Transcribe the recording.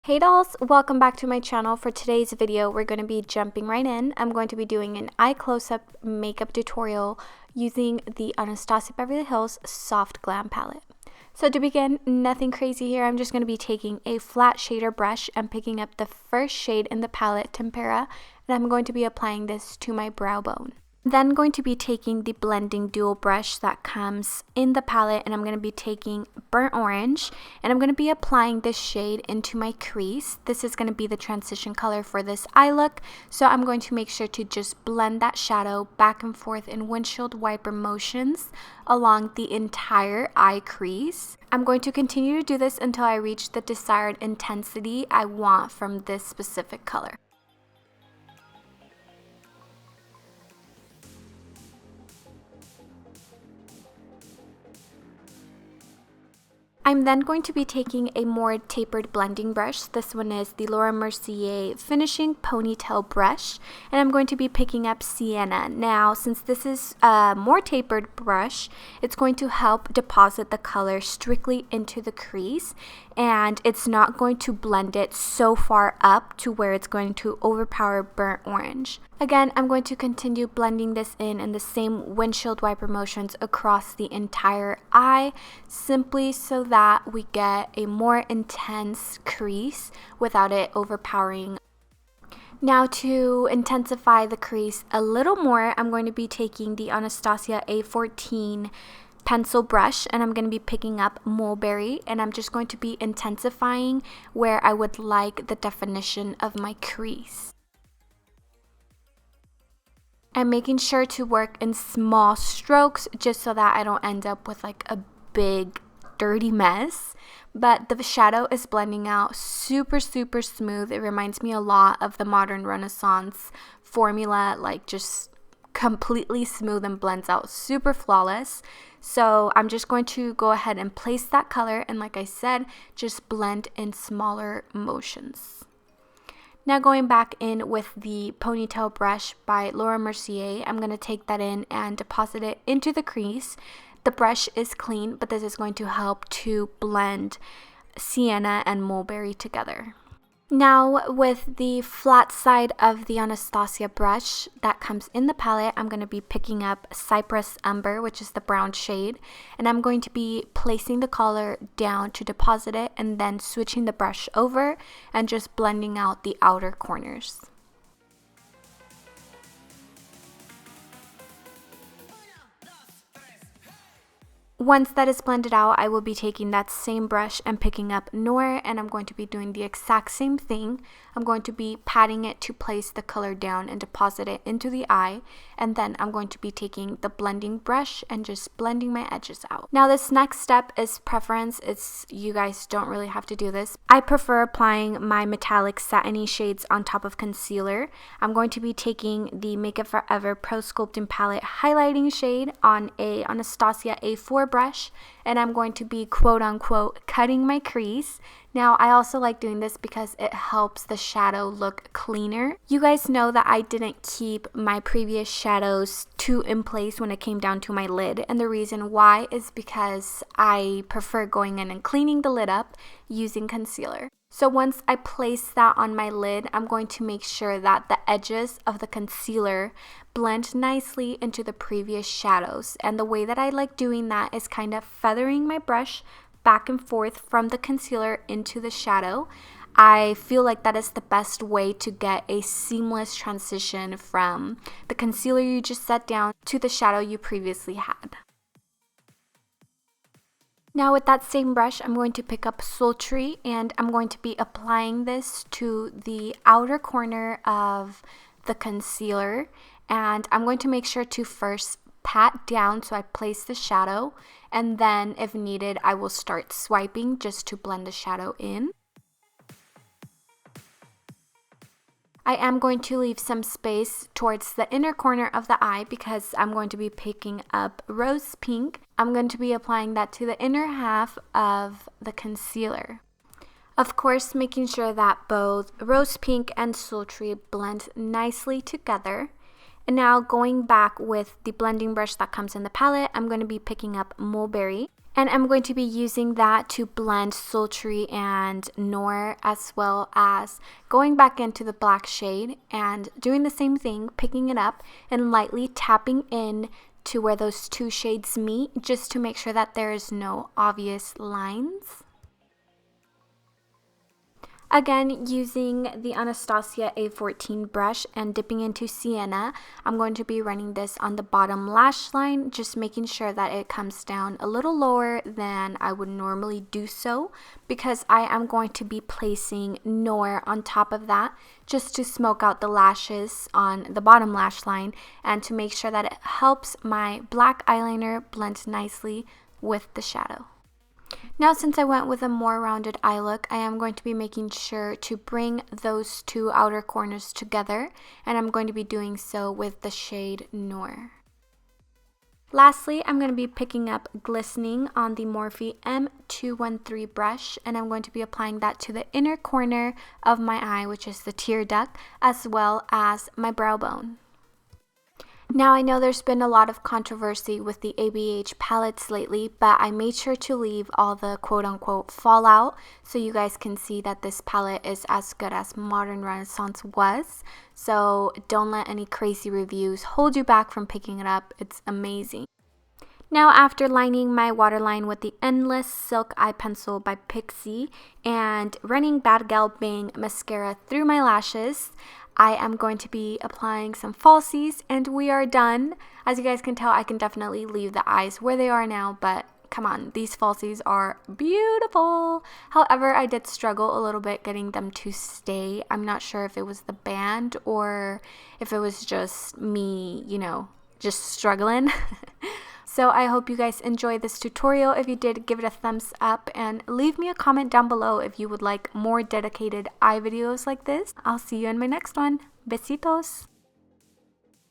Hey dolls, welcome back to my channel. For today's video, we're going to be jumping right in. I'm going to be doing an eye close-up makeup tutorial using the Anastasia Beverly Hills Soft Glam palette. So to begin, nothing crazy here. I'm just going to be taking a flat shader brush and picking up the first shade in the palette, Tempera, and I'm going to be applying this to my brow bone. Then going to be taking the blending dual brush that comes in the palette, and I'm going to be taking burnt orange, and I'm going to be applying this shade into my crease. This is going to be the transition color for this eye look, so I'm going to make sure to just blend that shadow back and forth in windshield wiper motions along the entire eye crease. I'm going to continue to do this until I reach the desired intensity I want from this specific color. I'm then going to be taking a more tapered blending brush. This one is the Mercier Finishing Ponytail Brush, and I'm going to be picking up Sienna. Now, since this is a more tapered brush, it's going to help deposit the color strictly into the crease, and it's not going to blend it so far up to where it's going to overpower burnt orange. Again, I'm going to continue blending this in the same windshield wiper motions across the entire eye, simply so that we get a more intense crease without it overpowering. Now, to intensify the crease a little more, I'm going to be taking the Anastasia A14 pencil brush, and I'm going to be picking up Mulberry, and I'm just going to be intensifying where I would like the definition of my crease. I'm making sure to work in small strokes just so that I don't end up with like a big dirty mess. But the shadow is blending out super smooth. It reminds me a lot of the modern Renaissance formula, like just completely smooth and blends out super flawless. So I'm just going to go ahead and place that color, and like I said, just blend in smaller motions. Now going back in with the ponytail brush by Mercier, I'm going to take that in and deposit it into the crease. The brush is clean, but this is going to help to blend Sienna and Mulberry together. Now with the flat side of the Anastasia brush that comes in the palette, I'm going to be picking up Cypress Umber, which is the brown shade, and I'm going to be placing the color down to deposit it and then switching the brush over and just blending out the outer corners. Once that is blended out, I will be taking that same brush and picking up Noir, and I'm going to be doing the exact same thing. I'm going to be patting it to place the color down and deposit it into the eye, and then I'm going to be taking the blending brush and just blending my edges out. Now this next step is preference. You guys don't really have to do this. I prefer applying my metallic satiny shades on top of concealer. I'm going to be taking the Makeupforever Pro Sculpting Palette highlighting shade on a Anastasia A4 brush, and I'm going to be quote unquote cutting my crease. Now I also like doing this because it helps the shadow look cleaner. You guys know that I didn't keep my previous shadows too in place when it came down to my lid, and the reason why is because I prefer going in and cleaning the lid up using concealer. So once I place that on my lid, I'm going to make sure that the edges of the concealer blend nicely into the previous shadows. And the way that I like doing that is kind of feathering my brush back and forth from the concealer into the shadow. I feel like that is the best way to get a seamless transition from the concealer you just set down to the shadow you previously had. Now with that same brush, I'm going to pick up Sultry, and I'm going to be applying this to the outer corner of the concealer, and I'm going to make sure to first pat down so I place the shadow, and then if needed I will start swiping just to blend the shadow in. I am going to leave some space towards the inner corner of the eye because I'm going to be picking up Rose Pink. I'm going to be applying that to the inner half of the concealer. Of course, making sure that both Rose Pink and Sultry blend nicely together. And now going back with the blending brush that comes in the palette, I'm going to be picking up Mulberry. And I'm going to be using that to blend Sultry and Noir, as well as going back into the black shade and doing the same thing, picking it up and lightly tapping in to where those two shades meet, just to make sure that there is no obvious lines. Again, using the Anastasia A14 brush and dipping into Sienna, I'm going to be running this on the bottom lash line, just making sure that it comes down a little lower than I would normally do so, because I am going to be placing Noir on top of that, just to smoke out the lashes on the bottom lash line and to make sure that it helps my black eyeliner blend nicely with the shadow. Now, since I went with a more rounded eye look, I am going to be making sure to bring those two outer corners together, and I'm going to be doing so with the shade Noir. Lastly, I'm going to be picking up Glistening on the Morphe M213 brush, and I'm going to be applying that to the inner corner of my eye, which is the tear duct, as well as my brow bone. Now, I know there's been a lot of controversy with the ABH palettes lately, but I made sure to leave all the quote-unquote fallout so you guys can see that this palette is as good as Modern Renaissance was. So don't let any crazy reviews hold you back from picking it up. It's amazing. Now, after lining my waterline with the Endless Silk Eye Pencil by Pixi and running Bad Gal Mascara through my lashes, I am going to be applying some falsies, and we are done. As you guys can tell, I can definitely leave the eyes where they are now, but come on, these falsies are beautiful. However, I did struggle a little bit getting them to stay. I'm not sure if it was the band or if it was just me, you know, just struggling. So I hope you guys enjoyed this tutorial. If you did, give it a thumbs up and leave me a comment down below if you would like more dedicated eye videos like this. I'll see you in my next one. Besitos!